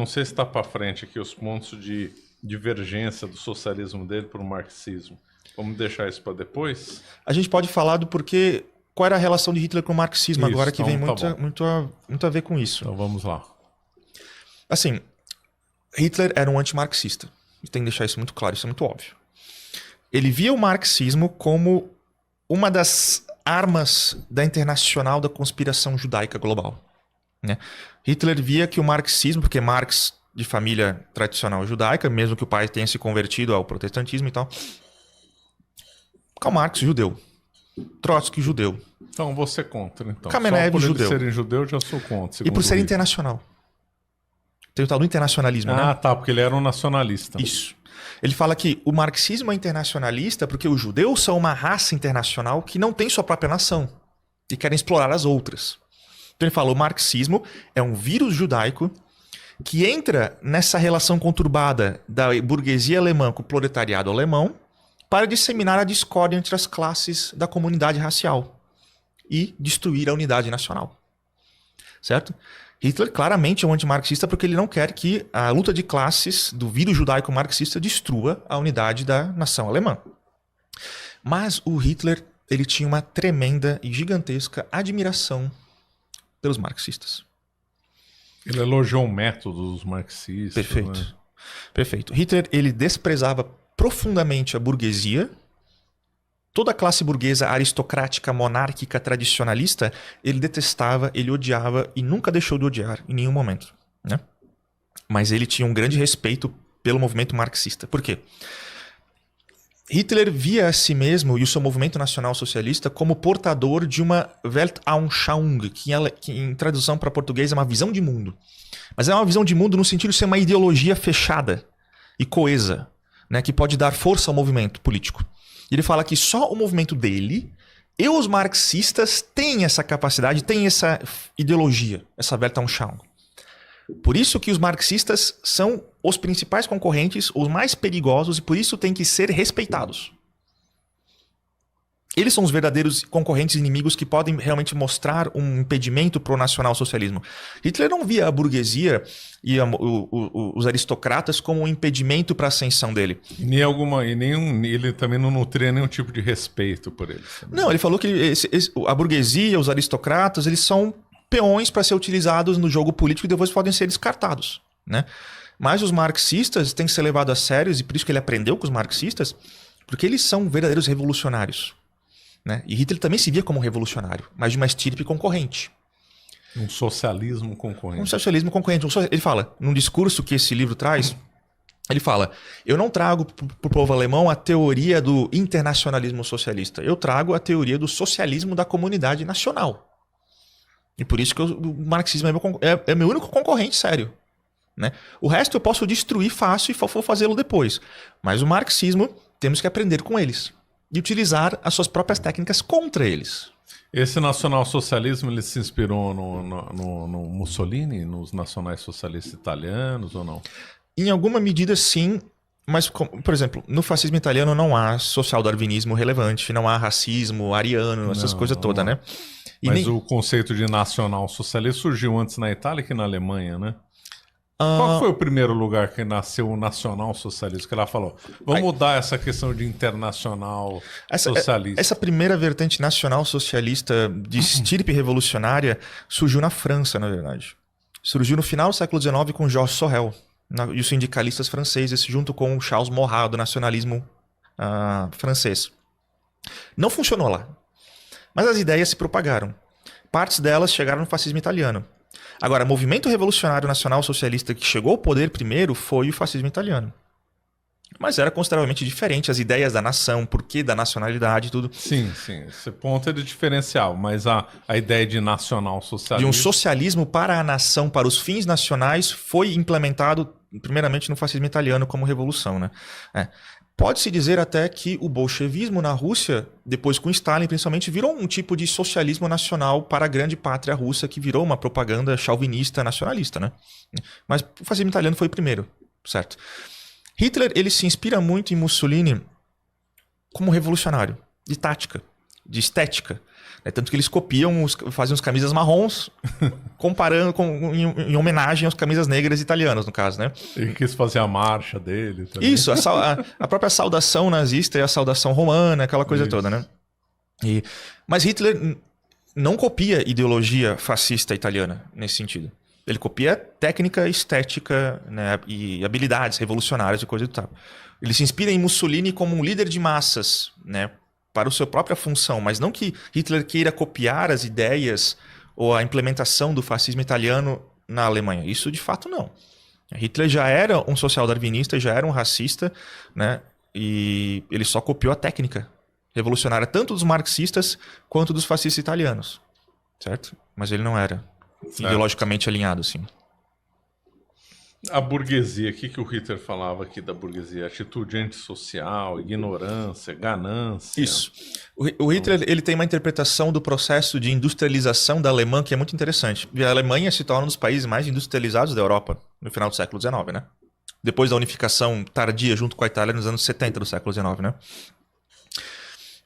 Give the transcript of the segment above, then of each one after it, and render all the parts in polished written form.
não sei se está para frente aqui os pontos de divergência do socialismo dele para o marxismo. Vamos deixar isso para depois? A gente pode falar do porquê, qual era a relação de Hitler com o marxismo Isso, agora, que então vem tá muito a ver com isso. Então vamos lá. Assim, Hitler era um antimarxista. Tem que deixar isso muito claro, isso é muito óbvio. Ele via o marxismo como uma das armas da internacional da conspiração judaica global, né? Hitler via que o marxismo, porque Marx de família tradicional judaica, mesmo que o pai tenha se convertido ao protestantismo e tal. Karl Marx, judeu. Trotsky, judeu. Então você contra, então. Kamenev, só por judeu. Eles serem judeu, eu já sou contra. E por ser o internacional. Tem o tal do internacionalismo, né? Ah, tá, porque ele era um nacionalista. Isso. Ele fala que o marxismo é internacionalista porque os judeus são uma raça internacional que não tem sua própria nação e querem explorar as outras. Então ele fala, o marxismo é um vírus judaico que entra nessa relação conturbada da burguesia alemã com o proletariado alemão para disseminar a discórdia entre as classes da comunidade racial e destruir a unidade nacional. Certo? Hitler claramente é um antimarxista porque ele não quer que a luta de classes do vírus judaico marxista destrua a unidade da nação alemã. Mas o Hitler, ele tinha uma tremenda e gigantesca admiração pelos marxistas. Ele elogiou o método dos marxistas. Perfeito. Né? Perfeito. Hitler, ele desprezava profundamente a burguesia. Toda a classe burguesa aristocrática, monárquica, tradicionalista, ele detestava, ele odiava e nunca deixou de odiar em nenhum momento, né? Mas ele tinha um grande respeito pelo movimento marxista. Por quê? Hitler via a si mesmo e o seu movimento nacional socialista como portador de uma Weltanschauung, que em tradução para português é uma visão de mundo. Mas é uma visão de mundo no sentido de ser uma ideologia fechada e coesa, né, que pode dar força ao movimento político. Ele fala que só o movimento dele e os marxistas têm essa capacidade, têm essa ideologia, essa Weltanschauung. Por isso que os marxistas são os principais concorrentes, os mais perigosos, e por isso têm que ser respeitados. Eles são os verdadeiros concorrentes inimigos que podem realmente mostrar um impedimento para o nacionalsocialismo. Hitler não via a burguesia e os aristocratas como um impedimento para a ascensão dele. Ele também não nutria nenhum tipo de respeito por eles. Não, ele falou que a burguesia, os aristocratas, eles são peões para ser utilizados no jogo político e depois podem ser descartados, né? Mas os marxistas têm que ser levados a sério, e por isso que ele aprendeu com os marxistas, porque eles são verdadeiros revolucionários, né? E Hitler também se via como um revolucionário, mas de uma estirpe concorrente. Um socialismo concorrente. Um socialismo concorrente. Ele fala, num discurso que esse livro traz, ele fala, eu não trago para o povo alemão a teoria do internacionalismo socialista, eu trago a teoria do socialismo da comunidade nacional. E por isso que o marxismo é meu único concorrente sério, né? O resto eu posso destruir fácil e vou fazê-lo depois. Mas o marxismo, temos que aprender com eles e utilizar as suas próprias técnicas contra eles. Esse nacionalsocialismo, ele se inspirou no Mussolini, nos nacionais socialistas italianos ou não? Em alguma medida, sim. Mas, por exemplo, no fascismo italiano não há social-darwinismo relevante, não há racismo, ariano, essas coisas todas, né? Mas o conceito de nacional-socialista surgiu antes na Itália que na Alemanha, né? Qual foi o primeiro lugar que nasceu o nacional-socialismo? Que ela falou, vamos mudar essa questão de internacional-socialista. Essa primeira vertente nacional-socialista de estirpe revolucionária surgiu na França, na verdade. Surgiu no final do século XIX com Georges Sorel e os sindicalistas franceses, junto com o Charles Maurras, do nacionalismo francês. Não funcionou lá. Mas as ideias se propagaram. Partes delas chegaram no fascismo italiano. Agora, o movimento revolucionário nacional socialista que chegou ao poder primeiro foi o fascismo italiano. Mas era consideravelmente diferente as ideias da nação, porquê da nacionalidade e tudo. Sim, sim. Esse ponto é de diferencial, mas a ideia de nacional-socialismo... De um socialismo para a nação, para os fins nacionais, foi implementado primeiramente no fascismo italiano como revolução, né? Pode-se dizer até que o bolchevismo na Rússia, depois com Stalin principalmente, virou um tipo de socialismo nacional para a grande pátria russa, que virou uma propaganda chauvinista nacionalista, né? Mas o fascismo italiano foi o primeiro, certo? Hitler, ele se inspira muito em Mussolini como revolucionário, de tática. de estética. Tanto que eles copiam, fazem as camisas marrons, comparando em homenagem às camisas negras italianas, no caso, né? Ele quis fazer a marcha dele também. Isso, a própria saudação nazista e a saudação romana, aquela coisa toda, né? Mas Hitler não copia ideologia fascista italiana nesse sentido. Ele copia técnica, estética, né, e habilidades revolucionárias e coisa do tal. Ele se inspira em Mussolini como um líder de massas, né, para a sua própria função, mas não que Hitler queira copiar as ideias ou a implementação do fascismo italiano na Alemanha. Isso de fato não. Hitler já era um social-darwinista, já era um racista, né, e ele só copiou a técnica revolucionária tanto dos marxistas quanto dos fascistas italianos, certo? Mas ele não era ideologicamente alinhado, assim. A burguesia, o que o Hitler falava aqui da burguesia? Atitude antissocial, ignorância, ganância. Isso. O Hitler ele tem uma interpretação do processo de industrialização da Alemanha que é muito interessante. E a Alemanha se torna um dos países mais industrializados da Europa no final do século XIX, né? Depois da unificação tardia junto com a Itália nos anos 70 do século XIX, né?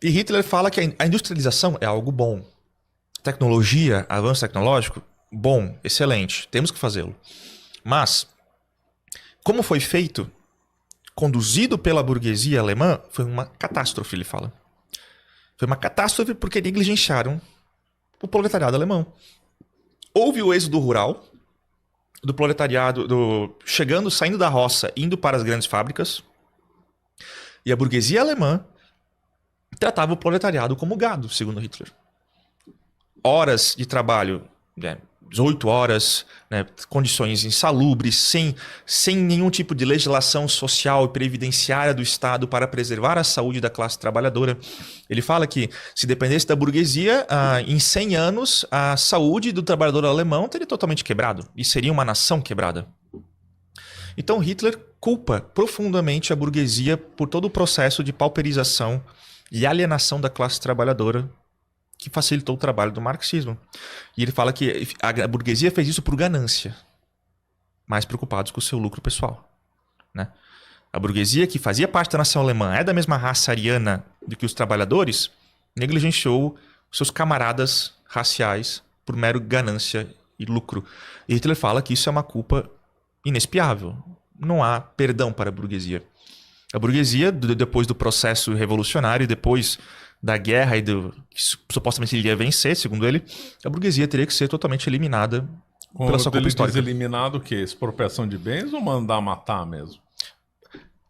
E Hitler fala que a industrialização é algo bom. Tecnologia, avanço tecnológico, bom, excelente, temos que fazê-lo. Mas, como foi feito, conduzido pela burguesia alemã, foi uma catástrofe, ele fala. Foi uma catástrofe porque negligenciaram o proletariado alemão. Houve o êxodo rural do proletariado saindo da roça, indo para as grandes fábricas. E a burguesia alemã tratava o proletariado como gado, segundo Hitler. Horas de trabalho, 18 horas, né, condições insalubres, sem nenhum tipo de legislação social e previdenciária do Estado para preservar a saúde da classe trabalhadora. Ele fala que se dependesse da burguesia, em 100 anos, a saúde do trabalhador alemão teria totalmente quebrado e seria uma nação quebrada. Então Hitler culpa profundamente a burguesia por todo o processo de pauperização e alienação da classe trabalhadora que facilitou o trabalho do marxismo. E ele fala que a burguesia fez isso por ganância, mais preocupados com o seu lucro pessoal, né? A burguesia, que fazia parte da nação alemã, é da mesma raça ariana do que os trabalhadores, negligenciou seus camaradas raciais por mero ganância e lucro. E Hitler fala que isso é uma culpa inexpiável. Não há perdão para a burguesia. A burguesia, depois do processo revolucionário, depois da guerra que supostamente ele ia vencer, segundo ele, a burguesia teria que ser totalmente eliminada pela sua culpa histórica. Eliminado o quê? Expropriação de bens ou mandar matar mesmo?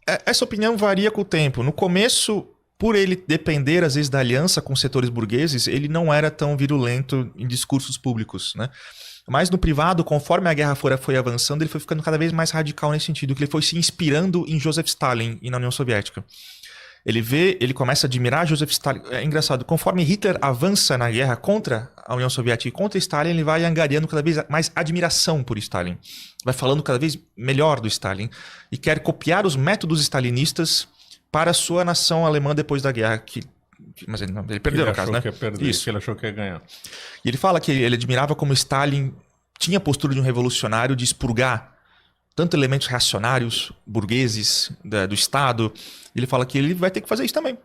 Essa opinião varia com o tempo. No começo, por ele depender às vezes da aliança com setores burgueses, ele não era tão virulento em discursos públicos, né? Mas no privado, conforme a guerra foi avançando, ele foi ficando cada vez mais radical nesse sentido, que ele foi se inspirando em Joseph Stalin e na União Soviética. Ele começa a admirar Joseph Stalin. É engraçado, conforme Hitler avança na guerra contra a União Soviética e contra Stalin, ele vai angariando cada vez mais admiração por Stalin. Vai falando cada vez melhor do Stalin e quer copiar os métodos stalinistas para a sua nação alemã depois da guerra, mas ele perdeu, no caso, né? Isso. Que ele achou que ia ganhar. E ele fala que ele admirava como Stalin tinha a postura de um revolucionário de expurgar tanto elementos reacionários, burgueses, do Estado. Ele fala que ele vai ter que fazer isso também.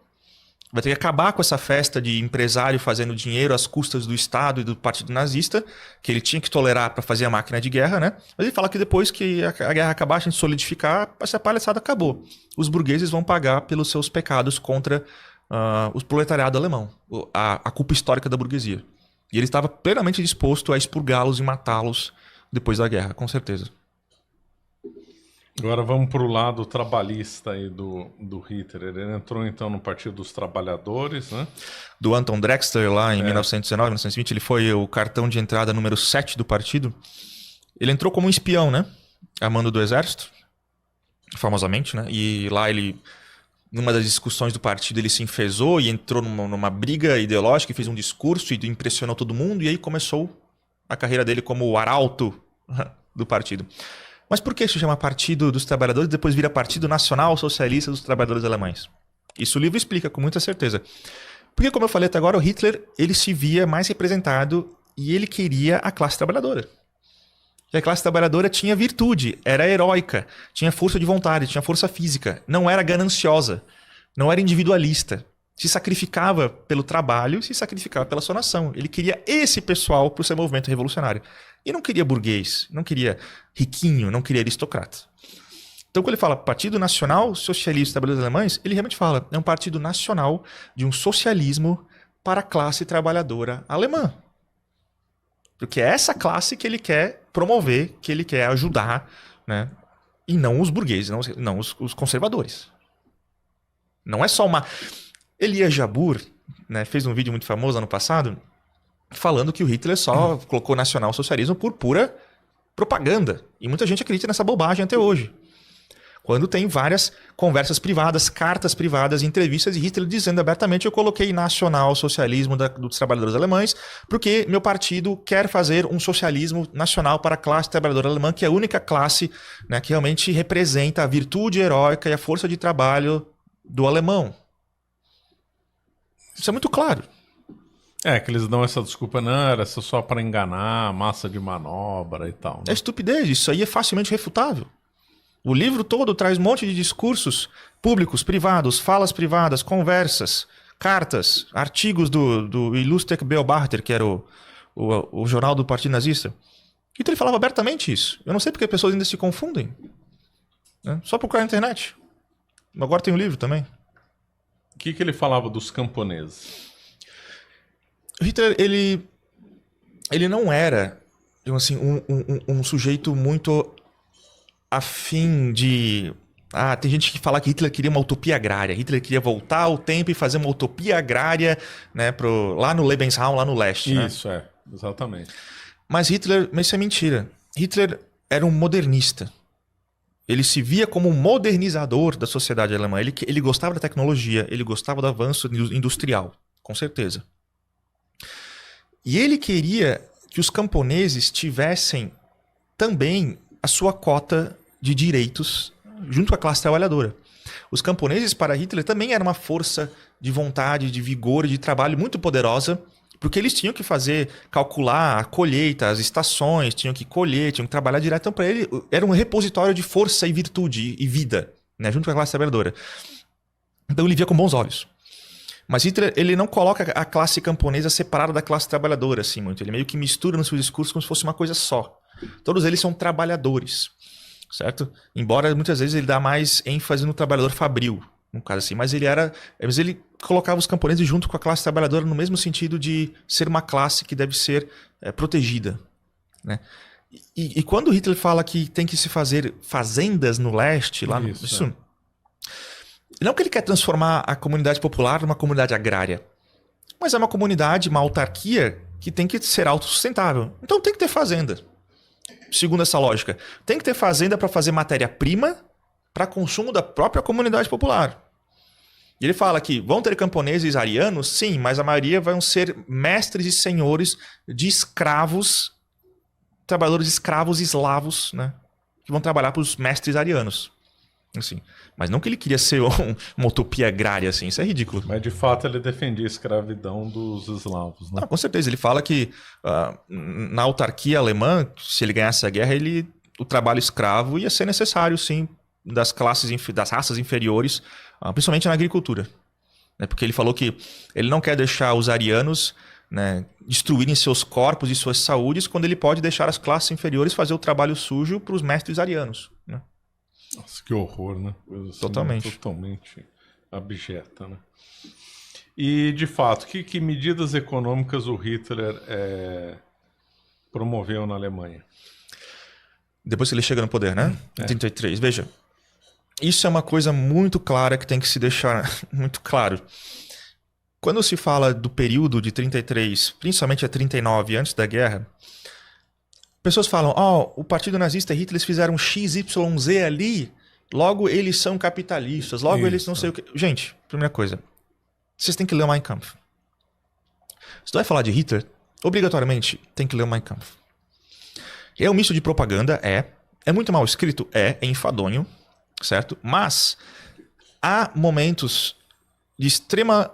Vai ter que acabar com essa festa de empresário fazendo dinheiro às custas do Estado e do Partido Nazista, que ele tinha que tolerar para fazer a máquina de guerra, né? Mas ele fala que depois que a guerra acabar, a gente solidificar, essa palhaçada acabou. Os burgueses vão pagar pelos seus pecados contra o proletariado alemão, a culpa histórica da burguesia. E ele estava plenamente disposto a expurgá-los e matá-los depois da guerra, com certeza. Agora vamos para o lado trabalhista aí do Hitler. Ele entrou então no Partido dos Trabalhadores, né? Do Anton Drexler lá em 1919, 1920, ele foi o cartão de entrada número 7 do partido. Ele entrou como um espião, né? A mando do exército, famosamente, né? E lá ele, numa das discussões do partido, ele se enfezou e entrou numa briga ideológica e fez um discurso e impressionou todo mundo. E aí começou a carreira dele como o arauto do partido. Mas por que se chama Partido dos Trabalhadores e depois vira Partido Nacional Socialista dos Trabalhadores Alemães? Isso o livro explica com muita certeza. Porque, como eu falei até agora, o Hitler ele se via mais representado e ele queria a classe trabalhadora. E a classe trabalhadora tinha virtude, era heróica, tinha força de vontade, tinha força física, não era gananciosa, não era individualista. se sacrificava pelo trabalho, se sacrificava pela sua nação. Ele queria esse pessoal para o seu movimento revolucionário. E não queria burguês, não queria riquinho, não queria aristocrata. Então, quando ele fala Partido Nacional Socialista Trabalhadores Alemães, ele realmente fala, é um partido nacional de um socialismo para a classe trabalhadora alemã. Porque é essa classe que ele quer promover, que ele quer ajudar, né? E não os burgueses, não os conservadores. Não é só uma... Elia Jabbour, né, fez um vídeo muito famoso ano passado falando que o Hitler só colocou nacional-socialismo por pura propaganda. E muita gente acredita nessa bobagem até hoje. Quando tem várias conversas privadas, cartas privadas, entrevistas de Hitler dizendo abertamente eu coloquei nacional-socialismo dos trabalhadores alemães porque meu partido quer fazer um socialismo nacional para a classe trabalhadora alemã, que é a única classe, né, que realmente representa a virtude heróica e a força de trabalho do alemão. Isso é muito claro. Que eles dão essa desculpa, não, era só para enganar, massa de manobra e tal. Né? É estupidez, isso aí é facilmente refutável. O livro todo traz um monte de discursos públicos, privados, falas privadas, conversas, cartas, artigos do Illustrek Beobachter, que era o jornal do Partido Nazista. Então ele falava abertamente isso. Eu não sei porque as pessoas ainda se confundem. Né? Só procurar na internet. Agora tem um livro também. O que ele falava dos camponeses? Hitler, ele não era, digamos assim, um sujeito muito afim de... tem gente que fala que Hitler queria uma utopia agrária. Hitler queria voltar ao tempo e fazer uma utopia agrária, né, lá no Lebensraum, lá no leste. Isso, né? Exatamente. Mas isso é mentira. Hitler era um modernista. Ele se via como um modernizador da sociedade alemã. Ele gostava da tecnologia, ele gostava do avanço industrial, com certeza. E ele queria que os camponeses tivessem também a sua cota de direitos junto com a classe trabalhadora. Os camponeses, para Hitler, também eram uma força de vontade, de vigor e de trabalho muito poderosa, porque eles tinham que calcular a colheita, as estações, tinham que colher, tinham que trabalhar direto. Então, para ele, era um repositório de força e virtude e vida, né, junto com a classe trabalhadora. Então, ele via com bons olhos. Mas Hitler, ele não coloca a classe camponesa separada da classe trabalhadora, assim, muito. Ele meio que mistura no seu discurso como se fosse uma coisa só. Todos eles são trabalhadores, certo? Embora, muitas vezes, ele dá mais ênfase no trabalhador fabril, no caso assim. Mas ele colocava os camponeses junto com a classe trabalhadora no mesmo sentido de ser uma classe que deve ser protegida, né? E quando Hitler fala que tem que se fazer fazendas no leste, lá no... Isso, não que ele quer transformar a comunidade popular numa comunidade agrária, mas é uma comunidade, uma autarquia que tem que ser autossustentável. Então tem que ter fazenda. Segundo essa lógica, tem que ter fazenda para fazer matéria-prima para consumo da própria comunidade popular. E ele fala que vão ter camponeses arianos, sim, mas a maioria vão ser mestres e senhores de escravos, trabalhadores escravos eslavos, né, que vão trabalhar para os mestres arianos. Assim. Mas não que ele queria ser uma utopia agrária, assim, isso é ridículo. Mas de fato ele defendia a escravidão dos eslavos, né? Não, com certeza, ele fala que na autarquia alemã, se ele ganhasse a guerra, o trabalho escravo ia ser necessário, sim, das raças inferiores, principalmente na agricultura. Né? Porque ele falou que ele não quer deixar os arianos, né, destruírem seus corpos e suas saúdes, quando ele pode deixar as classes inferiores fazer o trabalho sujo para os mestres arianos, né? Nossa, que horror, né? Coisa assim, totalmente. Totalmente abjeta, né? E, de fato, que medidas econômicas o Hitler promoveu na Alemanha? Depois que ele chega no poder, né? Em 33. Veja, isso é uma coisa muito clara que tem que se deixar muito claro. Quando se fala do período de 33, principalmente a 39, antes da guerra, pessoas falam, o Partido Nazista e Hitler eles fizeram XYZ ali, logo eles são capitalistas, logo eles não sei o que. Gente, primeira coisa, vocês têm que ler o Mein Kampf. Se tu vai falar de Hitler, obrigatoriamente tem que ler o Mein Kampf. É um misto de propaganda, é muito mal escrito, é enfadonho, certo? Mas há momentos de extrema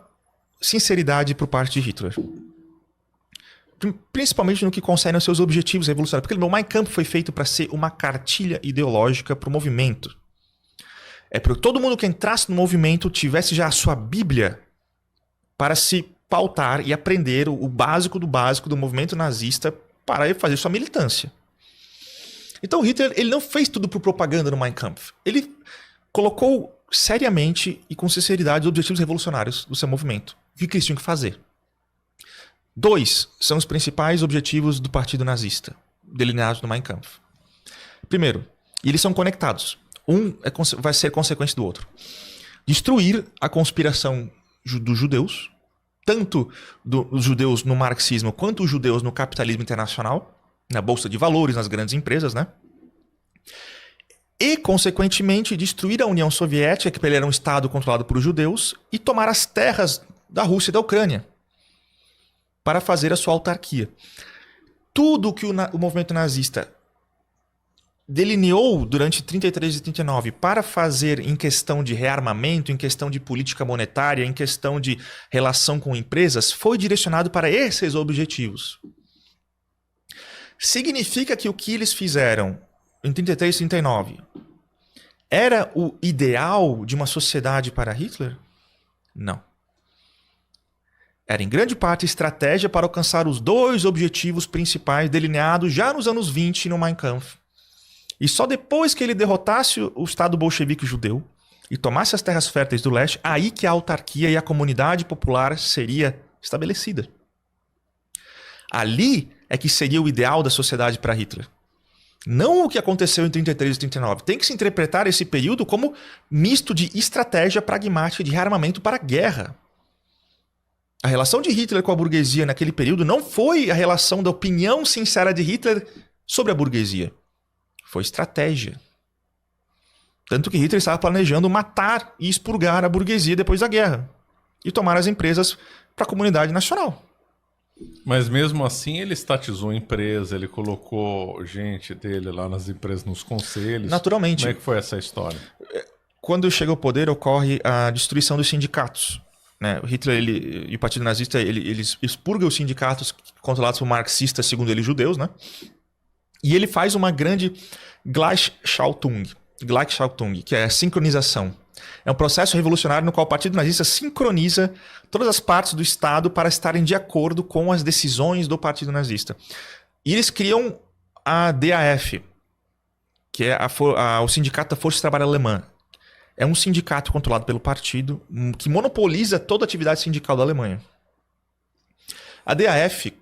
sinceridade por parte de Hitler. Principalmente no que concerne aos seus objetivos revolucionários. Porque o Mein Kampf foi feito para ser uma cartilha ideológica para o movimento. É para que todo mundo que entrasse no movimento tivesse já a sua Bíblia para se pautar e aprender o básico do movimento nazista para fazer sua militância. Então Hitler ele não fez tudo por propaganda no Mein Kampf. Ele colocou seriamente e com sinceridade os objetivos revolucionários do seu movimento. O que eles tinham que fazer? 2 são os principais objetivos do partido nazista, delineados no Mein Kampf. Primeiro, e eles são conectados. Um vai ser consequência do outro. Destruir a conspiração dos judeus, tanto dos judeus no marxismo quanto os judeus no capitalismo internacional, na bolsa de valores, nas grandes empresas, né? E, consequentemente, destruir a União Soviética, que ele era um Estado controlado por judeus, e tomar as terras da Rússia e da Ucrânia para fazer a sua autarquia. Tudo que o movimento nazista delineou durante 33 e 39 para fazer em questão de rearmamento, em questão de política monetária, em questão de relação com empresas, foi direcionado para esses objetivos. Significa que o que eles fizeram em 33 e 39 era o ideal de uma sociedade para Hitler? Não. Era em grande parte estratégia para alcançar os 2 objetivos principais delineados já nos anos 20 no Mein Kampf. E só depois que ele derrotasse o Estado bolchevique judeu e tomasse as terras férteis do leste, aí que a autarquia e a comunidade popular seria estabelecida. Ali é que seria o ideal da sociedade para Hitler. Não o que aconteceu em 33 e 39. Tem que se interpretar esse período como misto de estratégia pragmática de rearmamento para a guerra. A relação de Hitler com a burguesia naquele período não foi a relação da opinião sincera de Hitler sobre a burguesia. Foi estratégia. Tanto que Hitler estava planejando matar e expurgar a burguesia depois da guerra. E tomar as empresas para a comunidade nacional. Mas mesmo assim ele estatizou a empresa, ele colocou gente dele lá nas empresas, nos conselhos. Naturalmente. Como é que foi essa história? Quando chega ao poder, ocorre a destruição dos sindicatos. Né? O Hitler e o Partido Nazista eles expurgam os sindicatos controlados por marxistas, segundo ele, judeus, né? E ele faz uma grande Gleichschaltung, que é a sincronização. É um processo revolucionário no qual o Partido Nazista sincroniza todas as partes do Estado para estarem de acordo com as decisões do Partido Nazista. E eles criam a DAF, que é o Sindicato da Força de Trabalho Alemã. É um sindicato controlado pelo partido que monopoliza toda a atividade sindical da Alemanha. A DAF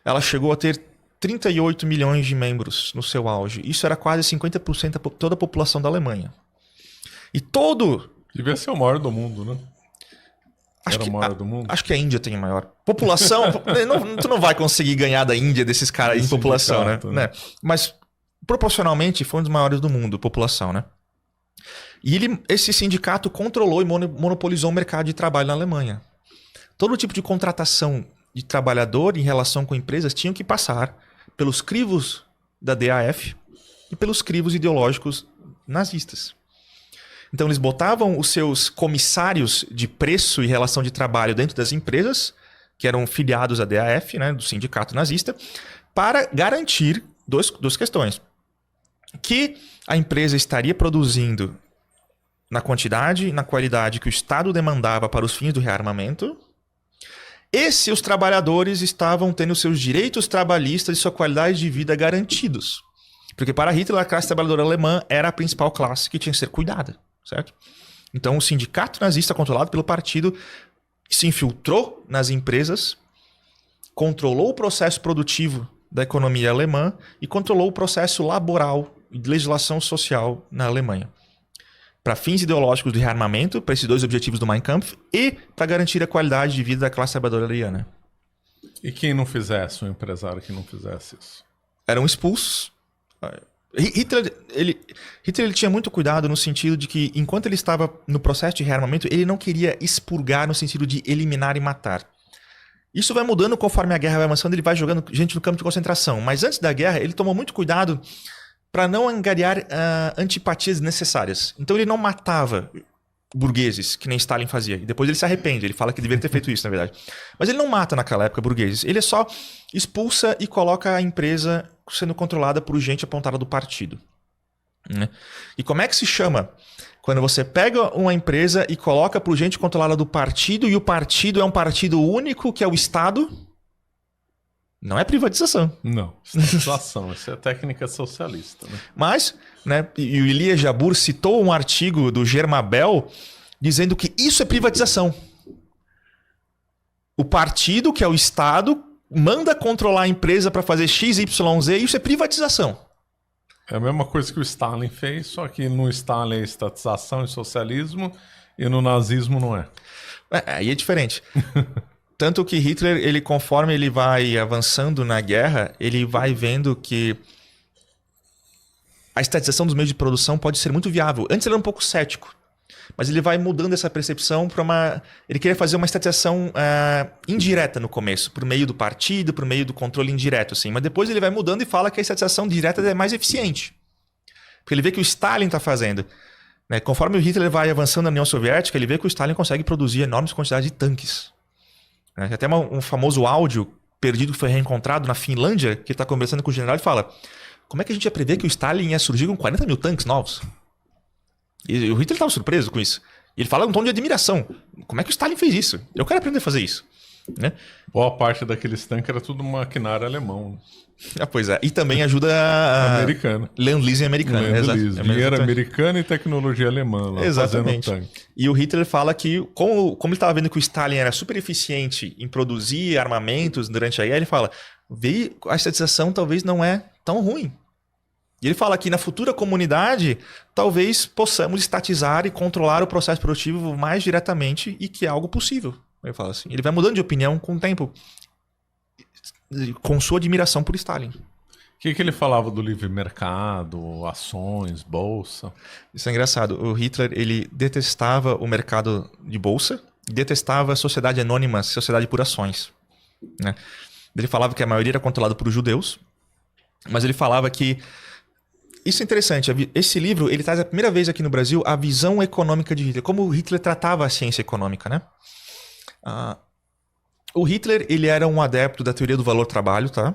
ela chegou a ter 38 milhões de membros no seu auge. Isso era quase 50% de toda a população da Alemanha. E todo... Devia ser o maior do mundo, né? Era o maior do mundo? Acho que a Índia tem a maior. População... tu não vai conseguir ganhar da Índia desses caras em população, né? Mas, proporcionalmente, foi um dos maiores do mundo, população, né? E esse sindicato controlou e monopolizou o mercado de trabalho na Alemanha. Todo tipo de contratação de trabalhador em relação com empresas tinham que passar pelos crivos da DAF e pelos crivos ideológicos nazistas. Então eles botavam os seus comissários de preço e relação de trabalho dentro das empresas, que eram filiados à DAF, né, do sindicato nazista, para garantir duas questões. Que a empresa estaria produzindo na quantidade e na qualidade que o Estado demandava para os fins do rearmamento, e se os trabalhadores estavam tendo seus direitos trabalhistas e sua qualidade de vida garantidos. Porque para Hitler, a classe trabalhadora alemã era a principal classe que tinha que ser cuidada, certo? Então o sindicato nazista controlado pelo partido se infiltrou nas empresas, controlou o processo produtivo da economia alemã e controlou o processo laboral e de legislação social na Alemanha. Para fins ideológicos de rearmamento, para esses 2 objetivos do Mein Kampf, e para garantir a qualidade de vida da classe trabalhadora ariana. E quem não fizesse, um empresário que não fizesse isso? Eram expulsos. Hitler ele tinha muito cuidado no sentido de que, enquanto ele estava no processo de rearmamento, ele não queria expurgar no sentido de eliminar e matar. Isso vai mudando conforme a guerra vai avançando, ele vai jogando gente no campo de concentração. Mas antes da guerra, ele tomou muito cuidado para não angariar antipatias necessárias. Então ele não matava burgueses, que nem Stalin fazia. E depois ele se arrepende, ele fala que deveria ter feito isso, na verdade. Mas ele não mata naquela época burgueses, ele só expulsa e coloca a empresa sendo controlada por gente apontada do partido. Né? E como é que se chama? Quando você pega uma empresa e coloca por gente controlada do partido e o partido é um partido único, que é o Estado, não é privatização. Não, estatização. Isso é técnica socialista. Né? Mas, né, e o Elias Jabbour citou um artigo do Germabel dizendo que isso é privatização. O partido, que é o Estado, manda controlar a empresa para fazer X, Y, Z, e isso é privatização. É a mesma coisa que o Stalin fez, só que no Stalin é estatização e socialismo, e no nazismo não é. Aí é diferente. Tanto que Hitler, ele, conforme ele vai avançando na guerra, ele vai vendo que a estatização dos meios de produção pode ser muito viável. Antes ele era um pouco cético, mas ele vai mudando essa percepção para uma... Ele queria fazer uma estatização indireta no começo, por meio do partido, por meio do controle indireto, assim. Mas depois ele vai mudando e fala que a estatização direta é mais eficiente. Porque ele vê que o Stalin está fazendo. Né? Conforme o Hitler vai avançando na União Soviética, ele vê que o Stalin consegue produzir enormes quantidades de tanques. Né? Tem até um famoso áudio perdido que foi reencontrado na Finlândia, que ele está conversando com o general e fala: como é que a gente ia prever que o Stalin ia surgir com 40 mil tanques novos? E o Hitler estava surpreso com isso. E ele fala um tom de admiração. Como é que o Stalin fez isso? Eu quero aprender a fazer isso. Né? Boa parte daqueles tanques era tudo maquinário alemão. Pois é. E também ajuda a... Americano. Land-leasing americano. Land-lease. Dinheiro americano e tecnologia alemã. Lá, exatamente. Fazendo tanque. E o Hitler fala que, como ele estava vendo que o Stalin era super eficiente em produzir armamentos durante a guerra, ele fala: a estatização talvez não é tão ruim. E ele fala que na futura comunidade, talvez possamos estatizar e controlar o processo produtivo mais diretamente e que é algo possível. Ele fala assim. Ele vai mudando de opinião com o tempo, com sua admiração por Stalin. O que ele falava do livre mercado, ações, bolsa? Isso é engraçado. O Hitler, ele detestava o mercado de bolsa, detestava a sociedade anônima, sociedade por ações. Né? Ele falava que a maioria era controlada por judeus, mas ele falava que... Isso é interessante. Esse livro, ele traz a primeira vez aqui no Brasil a visão econômica de Hitler. Como o Hitler tratava a ciência econômica, né? O Hitler, ele era um adepto da teoria do valor-trabalho, tá?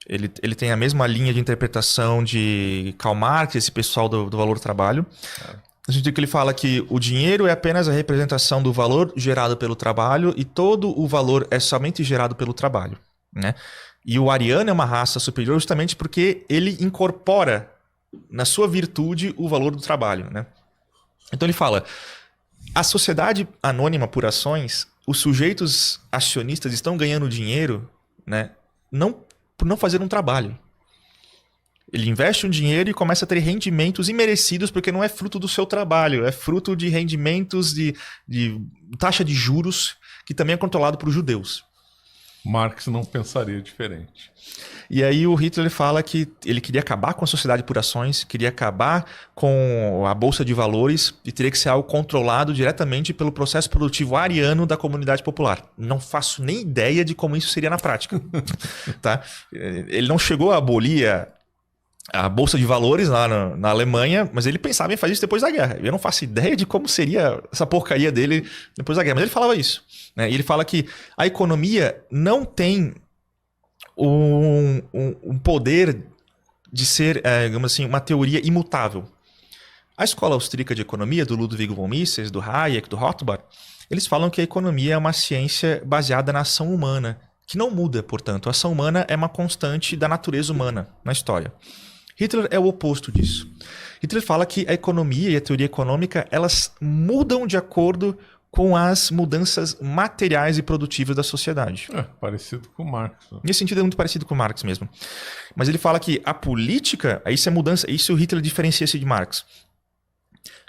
Ele tem a mesma linha de interpretação de Karl Marx, esse pessoal do valor-trabalho. No sentido que ele fala que o dinheiro é apenas a representação do valor gerado pelo trabalho e todo o valor é somente gerado pelo trabalho, né? E o ariano é uma raça superior justamente porque ele incorpora na sua virtude o valor do trabalho, né? Então ele fala: a sociedade anônima por ações, os sujeitos acionistas estão ganhando dinheiro, né, por não fazer um trabalho. Ele investe um dinheiro e começa a ter rendimentos imerecidos porque não é fruto do seu trabalho, é fruto de rendimentos de taxa de juros que também é controlado por judeus. Marx não pensaria diferente. E aí o Hitler fala que ele queria acabar com a sociedade por ações, queria acabar com a bolsa de valores e teria que ser algo controlado diretamente pelo processo produtivo ariano da comunidade popular. Não faço nem ideia de como isso seria na prática. Tá? Ele não chegou a abolir a bolsa de valores lá na Alemanha, mas ele pensava em fazer isso depois da guerra. Eu não faço ideia de como seria essa porcaria dele depois da guerra, mas ele falava isso. Né? E ele fala que a economia não tem um poder de ser, digamos assim, uma teoria imutável. A escola austríaca de economia, do Ludwig von Mises, do Hayek, do Rothbard, eles falam que a economia é uma ciência baseada na ação humana, que não muda, portanto. A ação humana é uma constante da natureza humana na história. Hitler é o oposto disso. Hitler fala que a economia e a teoria econômica, elas mudam de acordo com as mudanças materiais e produtivas da sociedade. Parecido com Marx. Né? Nesse sentido é muito parecido com Marx mesmo. Mas ele fala que a política, isso é mudança, isso o Hitler diferencia-se de Marx.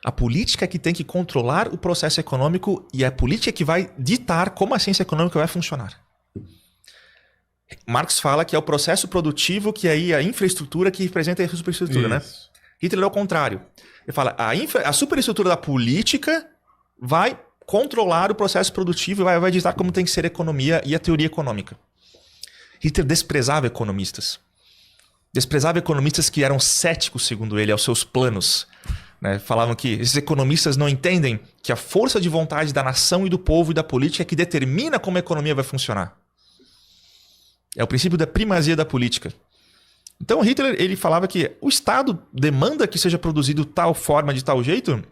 A política é que tem que controlar o processo econômico e é a política que vai ditar como a ciência econômica vai funcionar. Marx fala que é o processo produtivo que aí a infraestrutura que representa a superestrutura, né? Hitler é o contrário. Ele fala a superestrutura da política vai controlar o processo produtivo e vai ditar como tem que ser a economia e a teoria econômica. Hitler desprezava economistas. Desprezava economistas que eram céticos, segundo ele, aos seus planos. Né? Falavam que esses economistas não entendem que a força de vontade da nação e do povo e da política é que determina como a economia vai funcionar. É o princípio da primazia da política. Então Hitler ele falava que o Estado demanda que seja produzido tal forma, de tal jeito,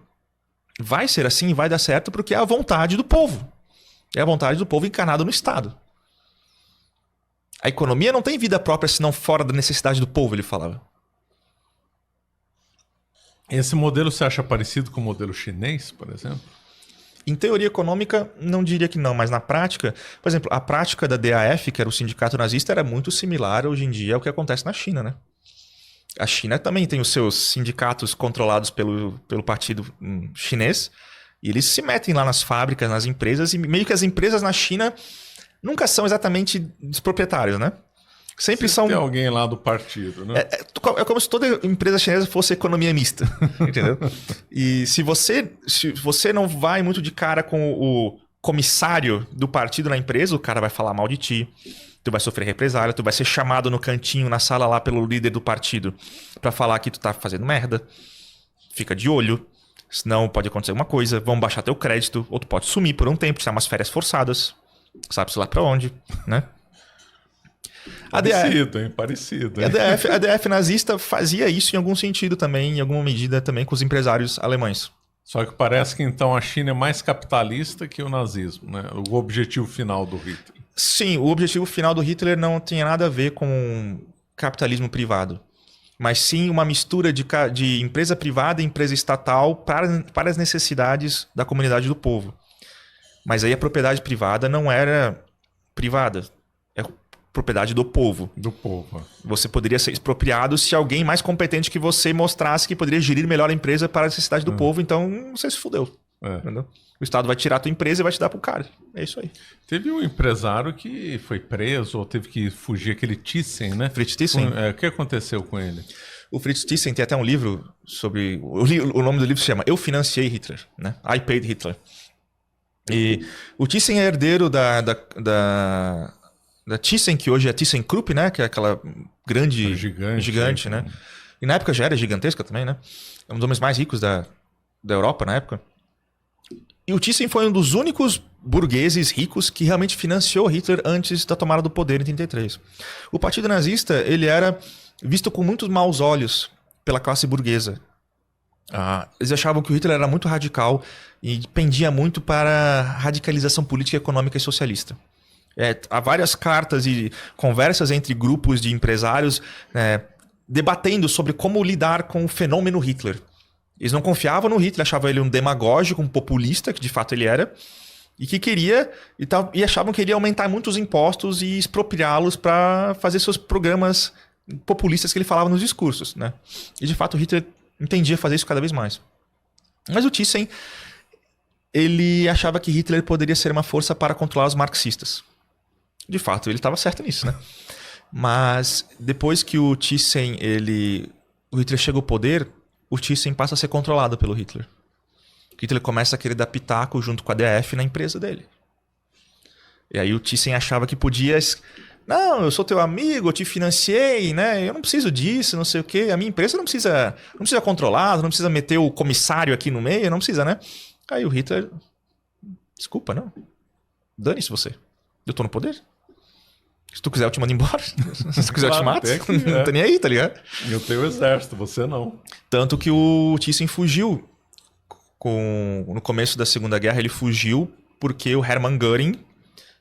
vai ser assim, vai dar certo, porque é a vontade do povo. É a vontade do povo encarnada no Estado. A economia não tem vida própria senão fora da necessidade do povo, ele falava. Esse modelo você acha parecido com o modelo chinês, por exemplo? Em teoria econômica, não diria que não, mas na prática, por exemplo, a prática da DAF, que era o sindicato nazista, era muito similar hoje em dia ao que acontece na China, né? A China também tem os seus sindicatos controlados pelo partido chinês, e eles se metem lá nas fábricas, nas empresas, e meio que as empresas na China nunca são exatamente dos proprietários, né? Sempre são... Tem alguém lá do partido, né? É como se toda empresa chinesa fosse economia mista, entendeu? E se você não vai muito de cara com o comissário do partido na empresa, o cara vai falar mal de ti, tu vai sofrer represália, tu vai ser chamado no cantinho, na sala lá pelo líder do partido pra falar que tu tá fazendo merda. Fica de olho, senão pode acontecer alguma coisa, vão baixar teu crédito, ou tu pode sumir por um tempo, tirar umas férias forçadas, sabe-se lá pra onde, né? Parecido. A DF nazista fazia isso em algum sentido também, em alguma medida também com os empresários alemães. Só que parece que então a China é mais capitalista que o nazismo, né? O objetivo final do Hitler. Sim, o objetivo final do Hitler não tinha nada a ver com capitalismo privado, mas sim uma mistura de empresa privada e empresa estatal para as necessidades da comunidade do povo. Mas aí a propriedade privada não era privada, é propriedade do povo. Do povo. Você poderia ser expropriado se alguém mais competente que você mostrasse que poderia gerir melhor a empresa para a necessidade do povo, então você se fudeu. Entendeu? O Estado vai tirar a tua empresa e vai te dar pro cara. É isso aí. Teve um empresário que foi preso ou teve que fugir, aquele Thyssen, né? Fritz Thyssen. O que aconteceu com ele? O Fritz Thyssen tem até um livro sobre... O nome do livro se chama Eu Financiei Hitler, né? I Paid Hitler. E o Thyssen é herdeiro da Thyssen, que hoje é ThyssenKrupp, né? Que é aquela grande... Gigante, né? E na época já era gigantesca também, né? É um dos homens mais ricos da Europa na época. E o Thyssen foi um dos únicos burgueses ricos que realmente financiou Hitler antes da tomada do poder em 1933. O partido nazista ele era visto com muitos maus olhos pela classe burguesa. Eles achavam que o Hitler era muito radical e pendia muito para a radicalização política, econômica e socialista. Há várias cartas e conversas entre grupos de empresários debatendo sobre como lidar com o fenômeno Hitler. Eles não confiavam no Hitler, achavam ele um demagógico, um populista, que de fato ele era, e que queria, e achavam que ele ia aumentar muito os impostos e expropriá-los para fazer seus programas populistas que ele falava nos discursos, né? E de fato o Hitler entendia fazer isso cada vez mais. Mas o Thyssen, ele achava que Hitler poderia ser uma força para controlar os marxistas. De fato, ele estava certo nisso, né? Mas depois que o Thyssen, o Hitler chega ao poder, o Thyssen passa a ser controlado pelo Hitler. O Hitler começa a querer dar pitaco junto com a DF na empresa dele. E aí o Thyssen achava que podia... Não, eu sou teu amigo, eu te financiei, né? Eu não preciso disso, não sei o quê. A minha empresa não precisa controlar, não precisa meter o comissário aqui no meio, não precisa, né? Aí o Hitler... Desculpa, não. Dane-se você. Eu tô no poder. Se tu quiser, eu te mando embora. Se tu quiser, eu te mato. Não tô nem aí, tá ligado? Eu tenho o exército, você não. Tanto que o Thyssen fugiu. No começo da Segunda Guerra, ele fugiu porque o Hermann Göring,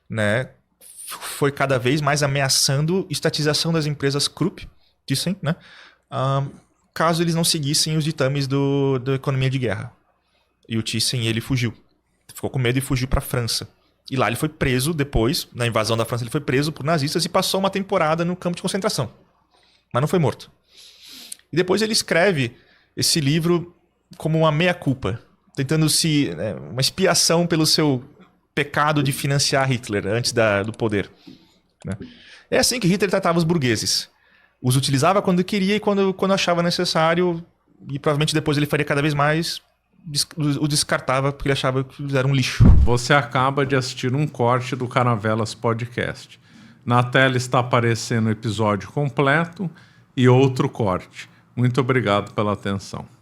né, foi cada vez mais ameaçando estatização das empresas Krupp, Thyssen, né, caso eles não seguissem os ditames da economia de guerra. E o Thyssen, ele fugiu. Ficou com medo e fugiu para a França. E lá ele foi preso depois, na invasão da França ele foi preso por nazistas e passou uma temporada no campo de concentração. Mas não foi morto. E depois ele escreve esse livro como uma meia-culpa, tentando uma expiação pelo seu pecado de financiar Hitler antes do poder. Né? É assim que Hitler tratava os burgueses. Os utilizava quando queria e quando achava necessário, e provavelmente depois ele faria cada vez mais... o descartava porque ele achava que eles eram um lixo. Você acaba de assistir um corte do Caravelas Podcast. Na tela está aparecendo o episódio completo e outro corte. Muito obrigado pela atenção.